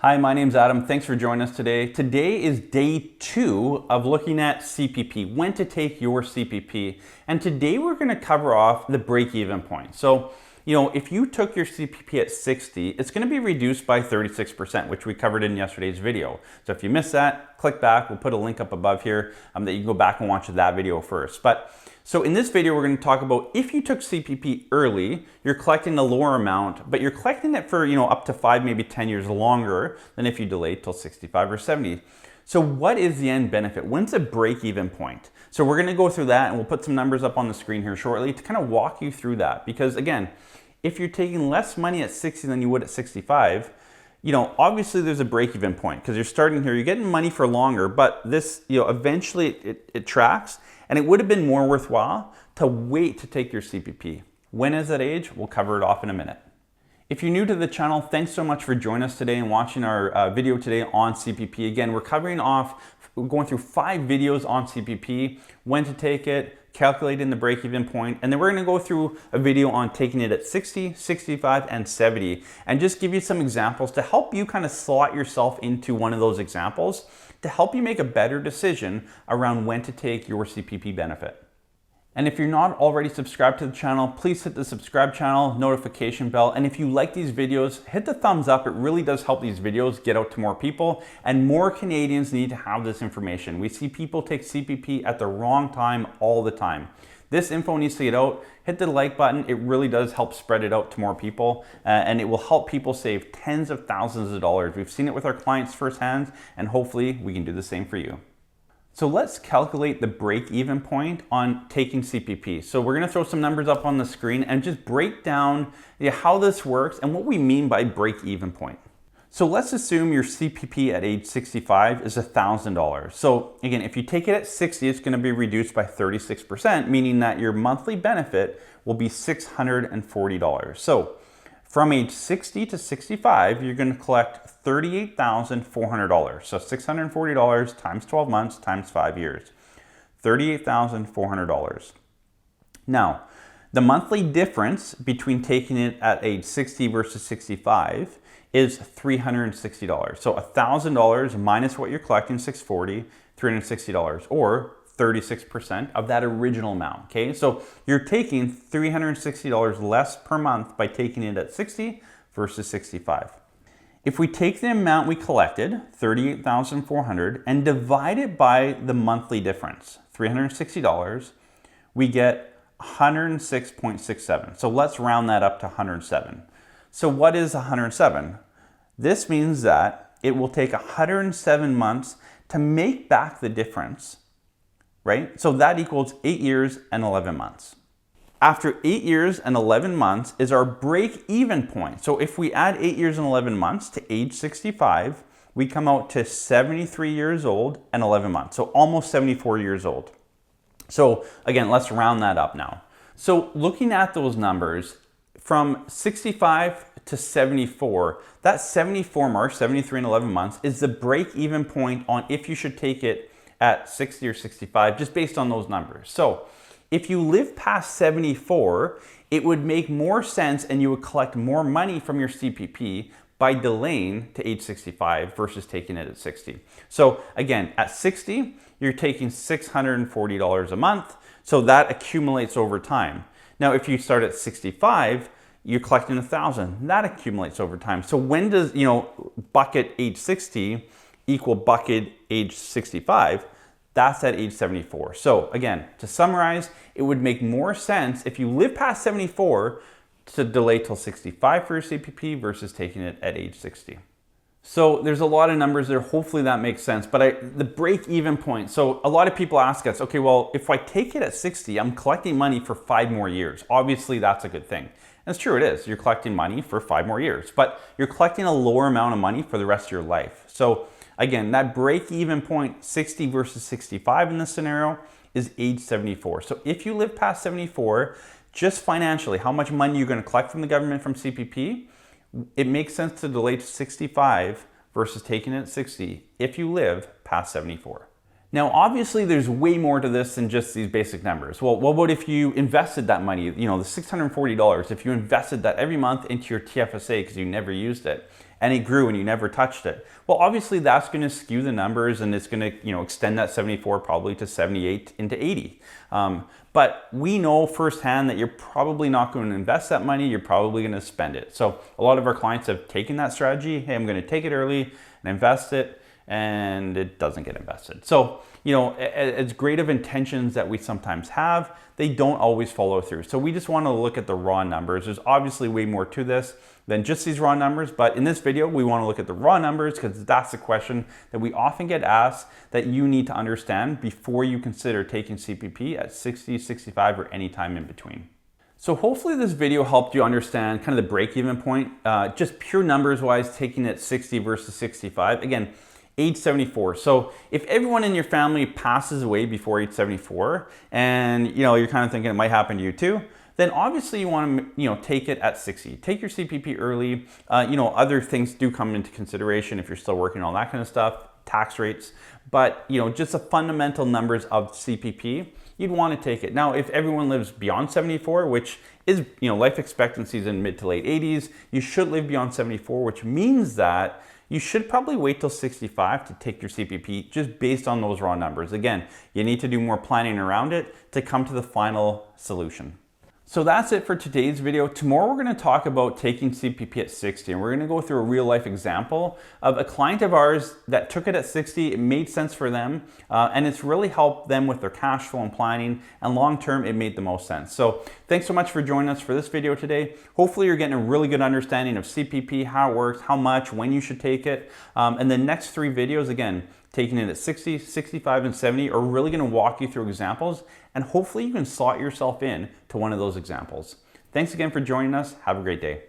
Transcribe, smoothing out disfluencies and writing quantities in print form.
Hi, my name's Adam. Thanks for joining us today. Today is day 2 of looking at CPP, when to take your CPP. And today we're going to cover off the break-even point. So, if you took your CPP at 60, it's going to be reduced by 36%, which we covered in yesterday's video. So if you missed that, click back. We'll put a link up above here that you can go back and watch that video first. So in this video, we're going to talk about if you took CPP early, you're collecting a lower amount, but you're collecting it for up to 5, maybe 10 years longer than if you delayed till 65 or 70. So what is the end benefit? When's the break-even point? So we're going to go through that, and we'll put some numbers up on the screen here shortly to kind of walk you through that. Because again, if you're taking less money at 60 than you would at 65, obviously there's a break-even point because you're starting here, you're getting money for longer, but this, eventually it tracks, and it would have been more worthwhile to wait to take your CPP. When is that age? We'll cover it off in a minute. If you're new to the channel, thanks so much for joining us today and watching our video today on CPP. Again, we're going through 5 videos on CPP, when to take it, calculating the break-even point, and then we're going to go through a video on taking it at 60, 65, and 70, and just give you some examples to help you kind of slot yourself into one of those examples to help you make a better decision around when to take your CPP benefit. And if you're not already subscribed to the channel, please hit the subscribe channel, notification bell, and if you like these videos, hit the thumbs up. It really does help these videos get out to more people, and more Canadians need to have this information. We see people take CPP at the wrong time all the time. This info needs to get out. Hit the like button. It really does help spread it out to more people, and it will help people save tens of thousands of dollars. We've seen it with our clients firsthand, and hopefully we can do the same for you. So let's calculate the break-even point on taking CPP. So we're going to throw some numbers up on the screen and just break down how this works and what we mean by break-even point. So let's assume your CPP at age 65 is $1,000. So again, if you take it at 60, it's going to be reduced by 36%, meaning that your monthly benefit will be $640. So from age 60 to 65, you're going to collect $38,400. So $640 times 12 months times 5 years. $38,400. Now, the monthly difference between taking it at age 60 versus 65 is $360. So $1,000 minus what you're collecting, $640, $360, or 36% of that original amount, okay? So you're taking $360 less per month by taking it at 60 versus 65. If we take the amount we collected, $38,400, and divide it by the monthly difference, $360, we get 106.67. So let's round that up to 107. So what is 107? This means that it will take 107 months to make back the difference, right? So that equals 8 years and 11 months. After 8 years and 11 months is our break-even point. So if we add 8 years and 11 months to age 65, we come out to 73 years old and 11 months. So almost 74 years old. So again, let's round that up now. So looking at those numbers, from 65 to 74, that 74 mark, 73 and 11 months, is the break-even point on if you should take it at 60 or 65, just based on those numbers. So if you live past 74, it would make more sense and you would collect more money from your CPP by delaying to age 65 versus taking it at 60. So again, at 60, you're taking $640 a month, so that accumulates over time. Now, if you start at 65, you're collecting $1,000. That accumulates over time. So when does, bucket age 60 equal bucket age 65? That's at age 74. So again, to summarize, it would make more sense if you live past 74 to delay till 65 for your CPP versus taking it at age 60. So there's a lot of numbers there. Hopefully that makes sense. But the break-even point. So a lot of people ask us, okay, well, if I take it at 60, I'm collecting money for 5 more years. Obviously, that's a good thing. And it's true, it is. You're collecting money for 5 more years, but you're collecting a lower amount of money for the rest of your life. So again, that break-even point, 60 versus 65 in this scenario, is age 74. So if you live past 74, just financially, how much money you're going to collect from the government from CPP, it makes sense to delay to 65 versus taking it at 60 if you live past 74. Now, obviously, there's way more to this than just these basic numbers. Well, what about if you invested that money, the $640, if you invested that every month into your TFSA because you never used it, and it grew and you never touched it? Well, obviously, that's going to skew the numbers, and it's going to extend that 74 probably to 78 into 80. But we know firsthand that you're probably not going to invest that money. You're probably going to spend it. So a lot of our clients have taken that strategy. Hey, I'm going to take it early and invest it, and it doesn't get invested. So, as great of intentions that we sometimes have, they don't always follow through. So we just want to look at the raw numbers. There's obviously way more to this than just these raw numbers, but in this video, we want to look at the raw numbers because that's the question that we often get asked that you need to understand before you consider taking CPP at 60, 65, or any time in between. So hopefully this video helped you understand kind of the break-even point, just pure numbers wise, taking it 60 versus 65. Again, age 74. So if everyone in your family passes away before age 74, and you're kind of thinking it might happen to you too, then obviously you want to take it at 60. Take your CPP early. Other things do come into consideration if you're still working on that kind of stuff, tax rates, but just the fundamental numbers of CPP, you'd want to take it. Now, if everyone lives beyond 74, which is, life expectancy is in mid to late 80s, you should live beyond 74, which means that you should probably wait till 65 to take your CPP just based on those raw numbers. Again, you need to do more planning around it to come to the final solution. So that's it for today's video. Tomorrow we're going to talk about taking CPP at 60, and we're going to go through a real life example of a client of ours that took it at 60. It made sense for them, and it's really helped them with their cash flow and planning, and long term it made the most sense. So thanks so much for joining us for this video today. Hopefully you're getting a really good understanding of CPP, how it works, how much, when you should take it. And the next 3 videos, again, taking it at 60, 65, and 70 are really going to walk you through examples, and hopefully you can slot yourself in to one of those examples. Thanks again for joining us. Have a great day.